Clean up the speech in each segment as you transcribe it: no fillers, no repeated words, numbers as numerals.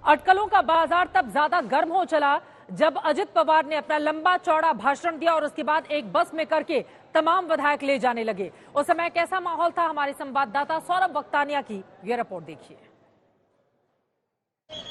अटकलों का बाजार तब ज्यादा गर्म हो चला जब अजित पवार ने अपना लंबा चौड़ा भाषण दिया और उसके बाद एक बस में करके तमाम विधायक ले जाने लगे। उस समय कैसा माहौल था, हमारे संवाददाता सौरभ वक्तानिया की ये रिपोर्ट देखिए।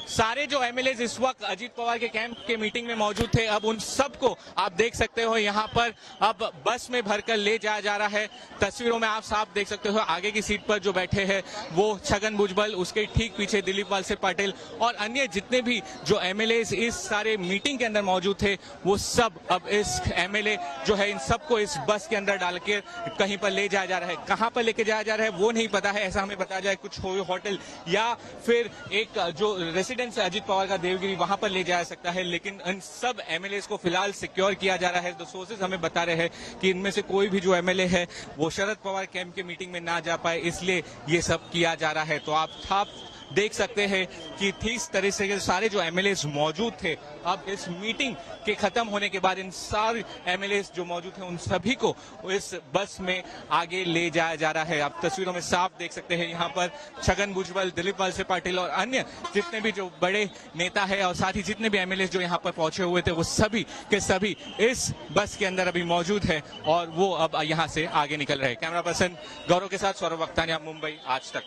सारे जो एमएलएज इस वक्त अजीत पवार के कैंप के मीटिंग में मौजूद थे, अब उन सबको आप देख सकते हो यहाँ पर अब बस में भरकर ले जाया जा रहा है। तस्वीरों में आप साफ देख सकते हो आगे की सीट पर जो बैठे हैं वो छगन भुजबल, उसके ठीक पीछे दिलीप वलसे पाटिल और अन्य जितने भी जो एमएलएज इस सारे मीटिंग के अंदर मौजूद थे वो सब अब इस एमएलए जो है इन सबको इस बस के अंदर डाल के कहीं पर ले जाया जा रहा है। कहाँ पर लेके जाया जा रहा है वो नहीं पता है, ऐसा हमें बताया जाए कुछ होटल या फिर एक जो रेसिडेंस है अजीत पवार का देवगिरी, वहां पर ले जाया सकता है। लेकिन इन सब एमएलएस को फिलहाल सिक्योर किया जा रहा है। तो सोर्सेज हमें बता रहे हैं कि इनमें से कोई भी जो एमएलए है वो शरद पवार कैंप के मीटिंग में ना जा पाए, इसलिए ये सब किया जा रहा है। तो आप देख सकते हैं कि इस तरह से सारे जो एमएलएस मौजूद थे अब इस मीटिंग के खत्म होने के बाद इन सारे एमएलएस जो मौजूद हैं उन सभी को इस बस में आगे ले जाया जा रहा है। आप तस्वीरों में साफ देख सकते हैं यहाँ पर छगन भुजबल, दिलीप वलसे पाटिल और अन्य जितने भी जो बड़े नेता है और साथ ही जितने भी एमएलएस जो यहाँ पर पहुंचे हुए थे वो सभी के सभी इस बस के अंदर अभी मौजूद है और वो अब यहाँ से आगे निकल रहे हैं। कैमरा पर्सन गौरव के साथ सौरभ वक्तानिया, मुंबई आज तक।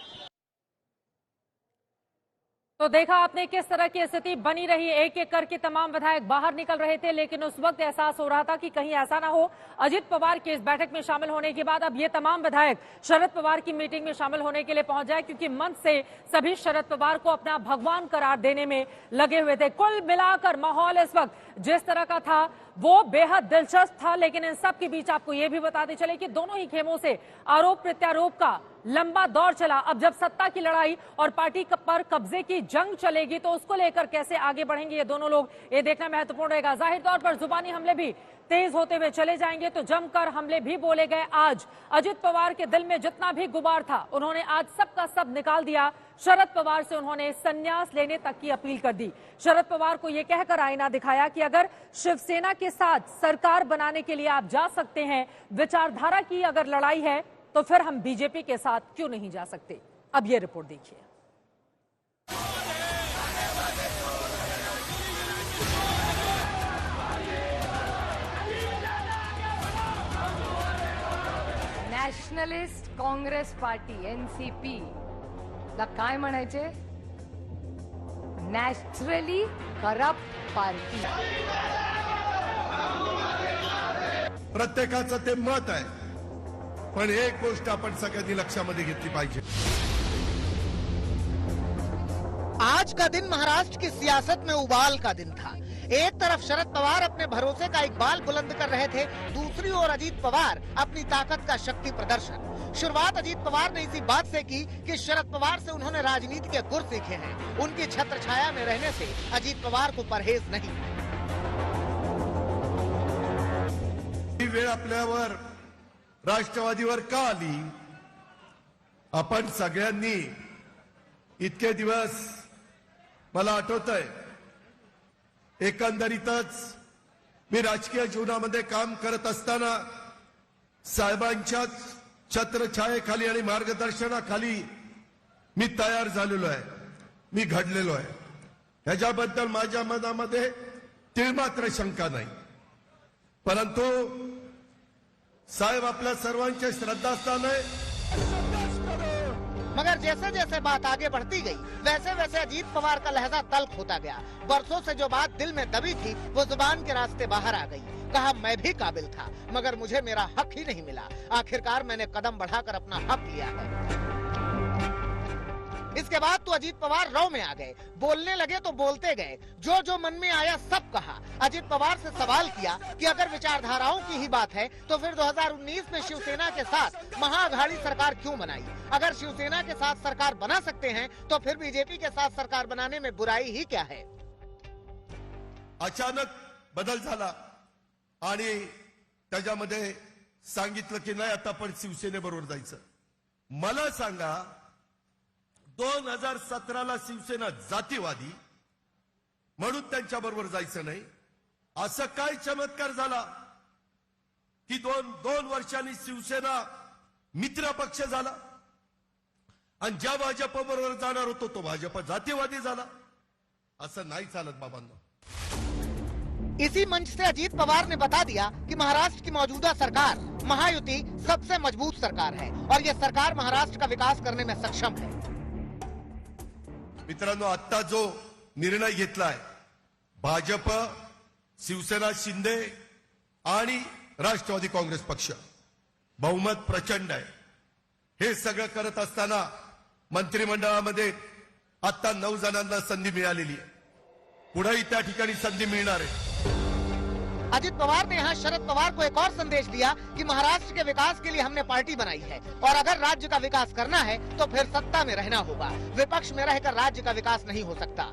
तो देखा आपने किस तरह की स्थिति बनी रही। एक एक करके तमाम विधायक बाहर निकल रहे थे, लेकिन उस वक्त एहसास हो रहा था कि कहीं ऐसा ना हो अजित पवार के इस बैठक में शामिल होने के बाद अब ये तमाम विधायक शरद पवार की मीटिंग में शामिल होने के लिए पहुंच जाए, क्योंकि मंच से सभी शरद पवार को अपना भगवान करार देने में लगे हुए थे। कुल मिलाकर माहौल इस वक्त जिस तरह का था वो बेहद दिलचस्प था। लेकिन इन सब के बीच आपको ये भी बताते चले कि दोनों ही खेमों से आरोप प्रत्यारोप का लंबा दौर चला। अब जब सत्ता की लड़ाई और पार्टी पर कब्जे की जंग चलेगी तो उसको लेकर कैसे आगे बढ़ेंगे ये दोनों लोग, ये देखना महत्वपूर्ण रहेगा। जाहिर तौर पर जुबानी हमले भी तेज होते हुए चले जाएंगे तो जमकर हमले भी बोले गए। आज अजित पवार के दिल में जितना भी गुबार था उन्होंने आज सबका सब निकाल दिया। शरद पवार से उन्होंने संन्यास लेने तक की अपील कर दी। शरद पवार को यह कहकर आईना दिखाया कि अगर शिवसेना के साथ सरकार बनाने के लिए आप जा सकते हैं, विचारधारा की अगर लड़ाई है तो फिर हम बीजेपी के साथ क्यों नहीं जा सकते। अब ये रिपोर्ट देखिए। नॅशनलिस्ट काँग्रेस पार्टी एनसीपी ला काय म्हणायचे, नॅचरली करप्ट पार्टी। प्रत्येकाचं ते मत आहे, पण एक गोष्ट आपण सगळ्यांनी लक्षामध्ये घेतली पाहिजे। आज का दिन महाराष्ट्र की सियासत में उबाल का दिन था। एक तरफ शरद पवार अपने भरोसे का इकबाल बुलंद कर रहे थे, दूसरी ओर अजीत पवार अपनी ताकत का शक्ति प्रदर्शन। शुरुआत अजीत पवार ने इसी बात से की कि शरद पवार से उन्होंने राजनीति के गुर सीखे हैं। उनकी छत्र छाया में रहने से अजीत पवार को परहेज नहीं। ही वेळ आपल्यावर राष्ट्रवादीवर का आली? आपण सगळ्यांनी इतके दिवस मला आठवतंय एकंदरीतच मी राजकीय जीवनामध्ये काम करत असताना साहेबांच्या छत्रछायेखाली आणि मार्गदर्शनाखाली मी तयार झालेलो आहे, मी घडलेलो आहे। ह्याच्याबद्दल माझ्या मनामध्ये तिळमात्र शंका नाही। परंतु साहेब आपल्या सर्वांचे श्रद्धास्थान आहे। मगर जैसे जैसे बात आगे बढ़ती गई वैसे वैसे अजीत पवार का लहजा तल्ख होता गया। बरसों से जो बात दिल में दबी थी वो जुबान के रास्ते बाहर आ गई। कहा मैं भी काबिल था मगर मुझे मेरा हक ही नहीं मिला। आखिरकार मैंने कदम बढ़ाकर अपना हक लिया है। इसके बाद तो अजीत पवार रौ में आ गए, बोलने लगे तो बोलते गए, जो जो मन में आया सब कहा। अजीत पवार से सवाल किया कि अगर विचारधाराओं की ही बात है तो फिर 2019 में शिवसेना के साथ महाअघाड़ी सरकार क्यों बनाई? अगर शिवसेना के साथ सरकार बना सकते हैं तो फिर बीजेपी के साथ सरकार बनाने में बुराई ही क्या है? अचानक बदल झाला आणि त्याच्यामध्ये सांगितलं की नाही आता पण शिवसेनेबरोबर जायचं। मला सांगा 2017ला शिवसेना जातीवादी म्हणून त्यांच्या बरोबर जायचं नाही, असं काय चमत्कार झाला की दोन वर्षांनी शिवसेना मित्र पक्ष झाला आणि ज्या भाजप बरोबर जाणार होतो तो भाजप जातीवादी झाला। असं नाही चालत बाबांनो. इसी मंच से अजीत पवार ने बता दिया कि महाराष्ट्र की मौजूदा सरकार महायुति सबसे मजबूत सरकार है और ये सरकार महाराष्ट्र का विकास करने में सक्षम है. मित्रांनो, आता जो निर्णय घेतलाय भाजप, शिवसेना, शिंदे आणि राष्ट्रवादी काँग्रेस पक्ष, बहुमत प्रचंड आहे. हे सगळं करत असताना मंत्रिमंडळामध्ये आता 9 जणांना संधी मिळालेली आहे. पुढेही त्या ठिकाणी संधी मिळणार आहे. अजित पवार ने यहाँ शरद पवार को एक और संदेश दिया कि महाराष्ट्र के विकास के लिए हमने पार्टी बनाई है और अगर राज्य का विकास करना है तो फिर सत्ता में रहना होगा. विपक्ष में रहकर राज्य का विकास नहीं हो सकता.